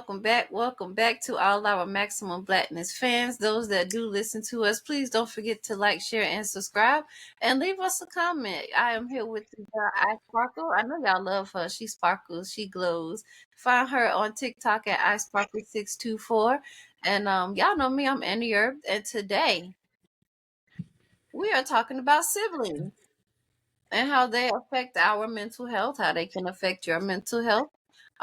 welcome back. Welcome back to all our Maximum Blackness fans. Those that do listen to us, please don't forget to like, share, and subscribe, and leave us a comment. I am here with the girl, I Sparkle. I know y'all love her. She sparkles, she glows. Find her on TikTok at iSparkle624. And y'all know me, I'm Annie Herb, and today we are talking about siblings and how they affect our mental health, how they can affect your mental health.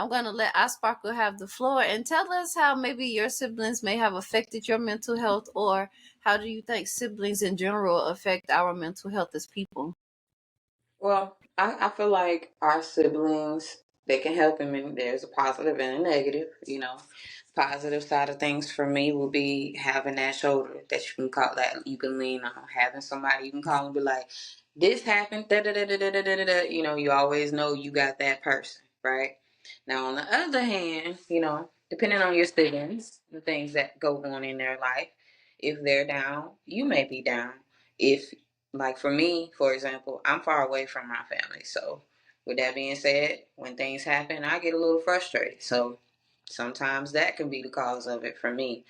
I'm going to let iSparkle have the floor and tell us how maybe your siblings may have affected your mental health, or how do you think siblings in general affect our mental health as people? Well, I feel like our siblings, they can help him, and there's a positive and a negative. Positive side of things for me will be having that shoulder that you can call, that you can lean on, having somebody you can call and be like, "This happened." Da da da da da da da da. You always know you got that person, right? Now, on the other hand, depending on your siblings, the things that go on in their life, if they're down, you may be down. If Like for me, for example, I'm far away from my family. So with that being said, when things happen, I get a little frustrated. So sometimes that can be the cause of it for me.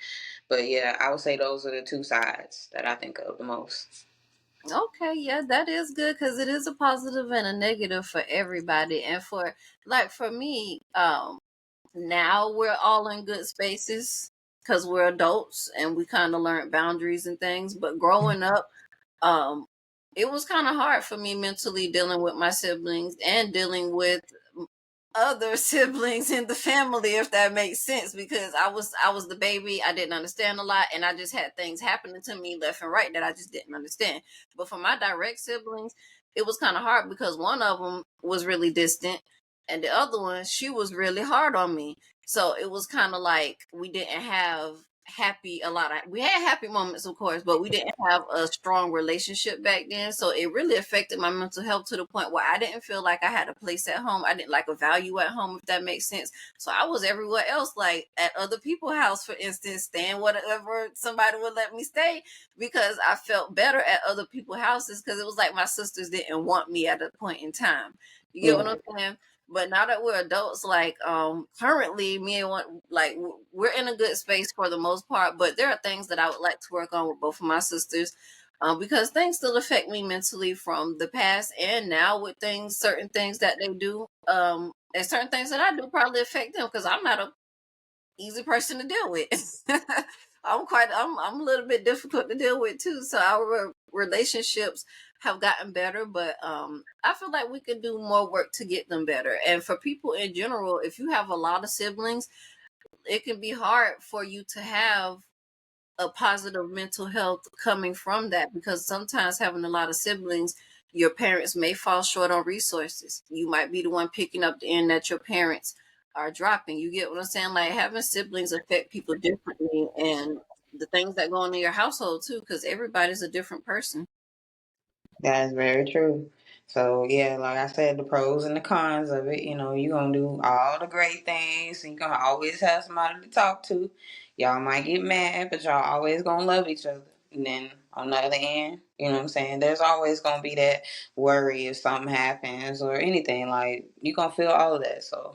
But yeah, I would say those are the two sides that I think of the most. Okay, yeah, that is good because it is a positive and a negative for everybody. And for me, now we're all in good spaces because we're adults and we kind of learned boundaries and things. But growing up, um it was kind of hard for me mentally, dealing with my siblings and dealing with other siblings in the family, if that makes sense, because I was the baby. I didn't understand a lot, and I just had things happening to me left and right that I just didn't understand. But for my direct siblings, it was kind of hard because one of them was really distant, and the other one, she was really hard on me. So it was kind of like we didn't have we had happy moments, of course, but we didn't have a strong relationship back then. So it really affected my mental health to the point where I didn't feel like I had a place at home. I didn't like a value at home, if that makes sense. So I was everywhere else, like at other people's house, for instance, staying whatever somebody would let me stay, because I felt better at other people's houses, because it was like my sisters didn't want me at a point in time. You get what Yeah. I'm saying? But now that we're adults, like currently me and one, like we're in a good space for the most part, but there are things that I would like to work on with both of my sisters, because things still affect me mentally from the past and now, with certain things that they do, and certain things that I do probably affect them, because I'm not a easy person to deal with. I'm a little bit difficult to deal with too. So our relationships have gotten better, but I feel like we can do more work to get them better. And for people in general, if you have a lot of siblings, it can be hard for you to have a positive mental health coming from that, because sometimes having a lot of siblings, your parents may fall short on resources. You might be the one picking up the end that your parents are dropping. You get what I'm saying? Like, having siblings affect people differently, and the things that go on in your household too, because everybody's a different person. That is very true. So yeah, like I said, the pros and the cons of it. You're gonna do all the great things, and you're gonna always have somebody to talk to. Y'all might get mad, but y'all always gonna love each other. And then on the other end, you know what I'm saying? There's always gonna be that worry if something happens or anything. Like you're gonna feel all of that. So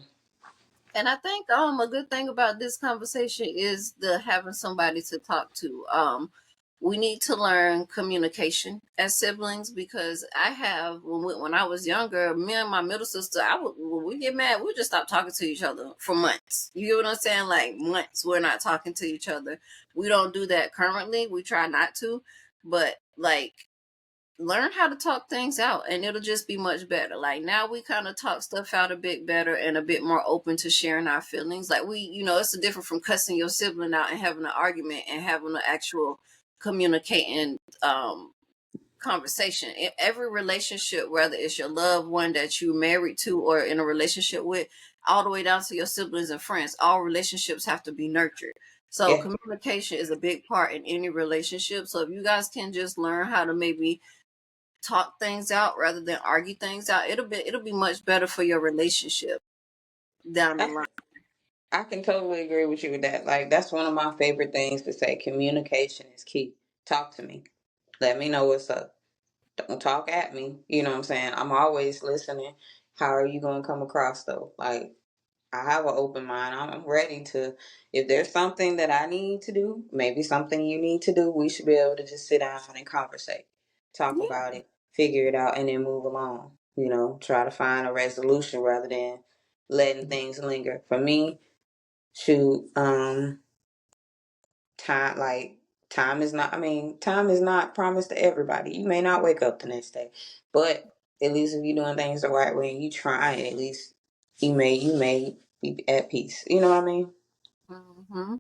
And I think a good thing about this conversation is the having somebody to talk to. We need to learn communication as siblings, because I have when I was younger, me and my middle sister, I would when we get mad, we just stop talking to each other for months. You get what I'm saying? Like months, we're not talking to each other. We don't do that currently. We try not to, but like, learn how to talk things out and it'll just be much better. Like now we kind of talk stuff out a bit better and a bit more open to sharing our feelings. Like it's a different from cussing your sibling out and having an argument and having an actual communicating conversation. In every relationship, whether it's your loved one that you married to or in a relationship with, all the way down to your siblings and friends, all relationships have to be nurtured. So yeah, communication is a big part in any relationship. So if you guys can just learn how to maybe talk things out rather than argue things out, it'll be much better for your relationship down the I line. I can totally agree with you with that. Like that's one of my favorite things to say. Communication is key. Talk to me. Let me know what's up. Don't talk at me. You know what I'm saying? I'm always listening. How are you going to come across though? Like, I have an open mind. I'm ready to, if there's something that I need to do, maybe something you need to do, we should be able to just sit down and conversate, talk Yeah. about it, figure it out, and then move along. Try to find a resolution rather than letting things linger. For me, shoot, time like time is not promised to everybody. You may not wake up the next day, but at least if you're doing things the right way and you try, at least you may be at peace. You know what I mean? Hmm.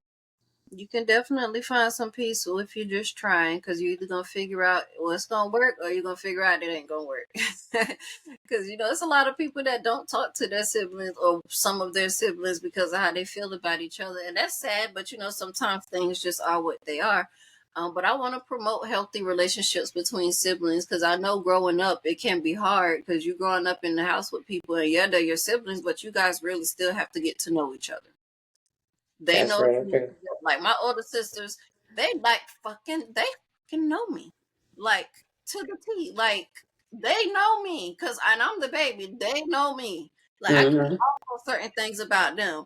You can definitely find some peace if you're just trying, because you're either gonna figure out what's gonna work or you're gonna figure out it ain't gonna work. Because it's a lot of people that don't talk to their siblings or some of their siblings because of how they feel about each other, and that's sad. But sometimes things just are what they are. But I want to promote healthy relationships between siblings, because I know growing up it can be hard because you're growing up in the house with people, and yeah, they're your siblings, but you guys really still have to get to know each other. They That's know very me. true. Like my older sisters, they fucking know me. Like to the T. Like they know me and I'm the baby. They know me. Like I Mm-hmm. know certain things about them,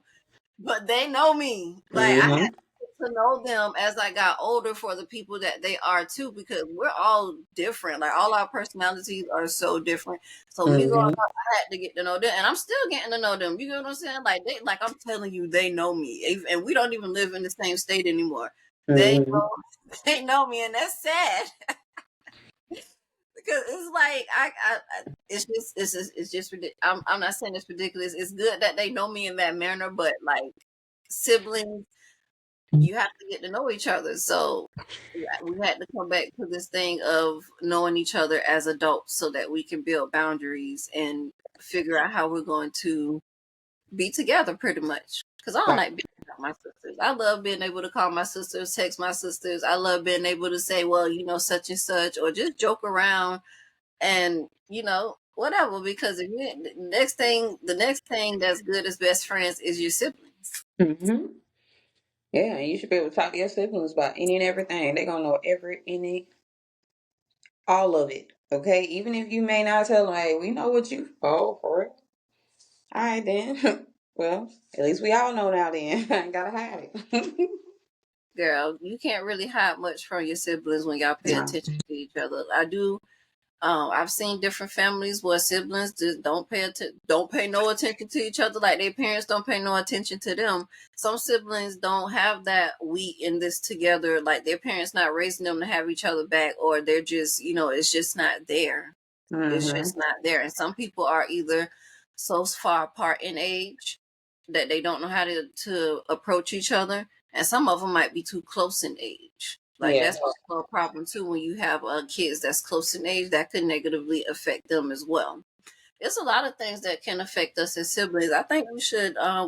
but they know me. Like I had Mm-hmm. to get to know them as I got older for the people that they are too, because we're all different. Like all our personalities are so different. So me growing Mm-hmm. up, I had to get to know them, and I'm still getting to know them. You know what I'm saying? Like I'm telling you, they know me, and we don't even live in the same state anymore. They Mm-hmm. know, they know me, and that's sad because it's like it's just ridiculous. I'm not saying it's ridiculous. It's good that they know me in that manner, but like siblings, you have to get to know each other. So yeah, we had to come back to this thing of knowing each other as adults so that we can build boundaries and figure out how we're going to be together pretty much. Because I don't Right. like being without my sisters. I love being able to call my sisters, text my sisters. I love being able to say, well, such and such, or just joke around and, whatever. Because if you, the next thing that's good as best friends is your siblings. Mm-hmm. Yeah, and you should be able to talk to your siblings about any and everything. They're gonna know all of it. Okay, even if you may not tell them, hey, we know what you. Oh, for it. All right then. Well, at least we all know now. Then I ain't gotta hide it. Girl, you can't really hide much from your siblings when y'all pay No. attention to each other. I do. I've seen different families where siblings just don't pay no attention to each other, like their parents don't pay no attention to them. Some siblings don't have that we in this together, like their parents not raising them to have each other back, or they're just, it's just not there. It's Mm-hmm. just not there. And some people are either so far apart in age that they don't know how to approach each other. And some of them might be too close in age. Like Yeah. that's also a problem too when you have kids that's close in age, that could negatively affect them as well. It's a lot of things that can affect us as siblings. I think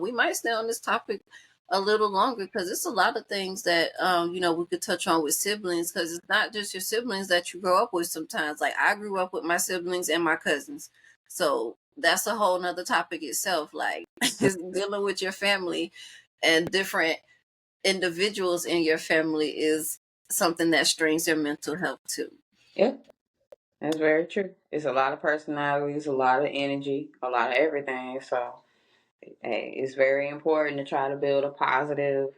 we might stay on this topic a little longer because it's a lot of things that we could touch on with siblings, because it's not just your siblings that you grow up with. Sometimes, like I grew up with my siblings and my cousins, so that's a whole nother topic itself. Like it's dealing with your family and different individuals in your family is something that strains your mental health too. Yeah. That's very true. It's a lot of personalities, a lot of energy, a lot of everything. So, hey, it's very important to try to build a positive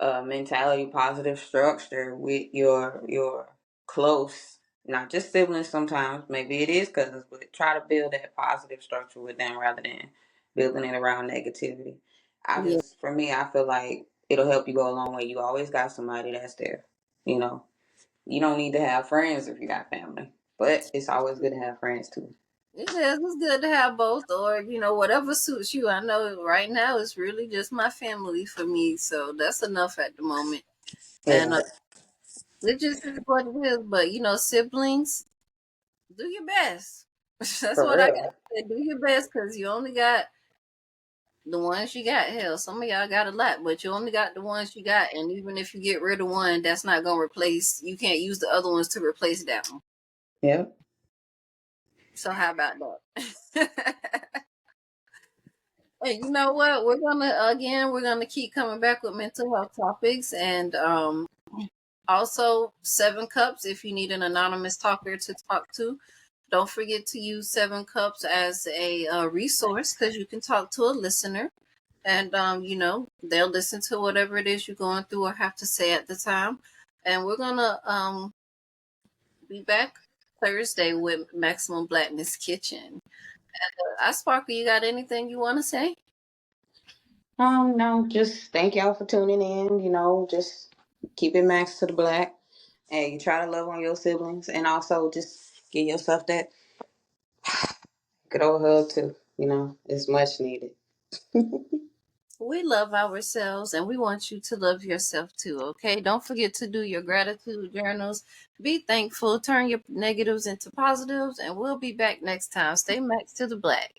mentality, positive structure with your close, not just siblings. Sometimes maybe it is cousins, but try to build that positive structure with them rather than building it around negativity. Yeah, For me, I feel like it'll help you go a long way. You always got somebody that's there. You know, you don't need to have friends if you got family, but it's always good to have friends too. it is. It's good to have both, or whatever suits you. I know right now it's really just my family for me, so that's enough at the moment. And Yeah, it just is what it is. But siblings, do your best. That's for what I got real. to say. Do your best, because you only got the ones you got. Hell, some of y'all got a lot, but you only got the ones you got. And even if you get rid of one, that's not gonna replace. You can't use the other ones to replace that one. Yep. So how about that? Hey, you know what? We're gonna keep coming back with mental health topics, and also 7 Cups if you need an anonymous talker to talk to. Don't forget to use 7 Cups as a resource, because you can talk to a listener. And they'll listen to whatever it is you're going through or have to say at the time. And we're gonna be back Thursday with Maximum Blackness Kitchen. I Sparkle, you got anything you want to say? No, just thank y'all for tuning in. Just keep it max to the black. And you try to love on your siblings, and also just give yourself that good old hug too. It's much needed. We love ourselves and we want you to love yourself too, okay? Don't forget to do your gratitude journals. Be thankful, turn your negatives into positives, and we'll be back next time. Stay max to the black.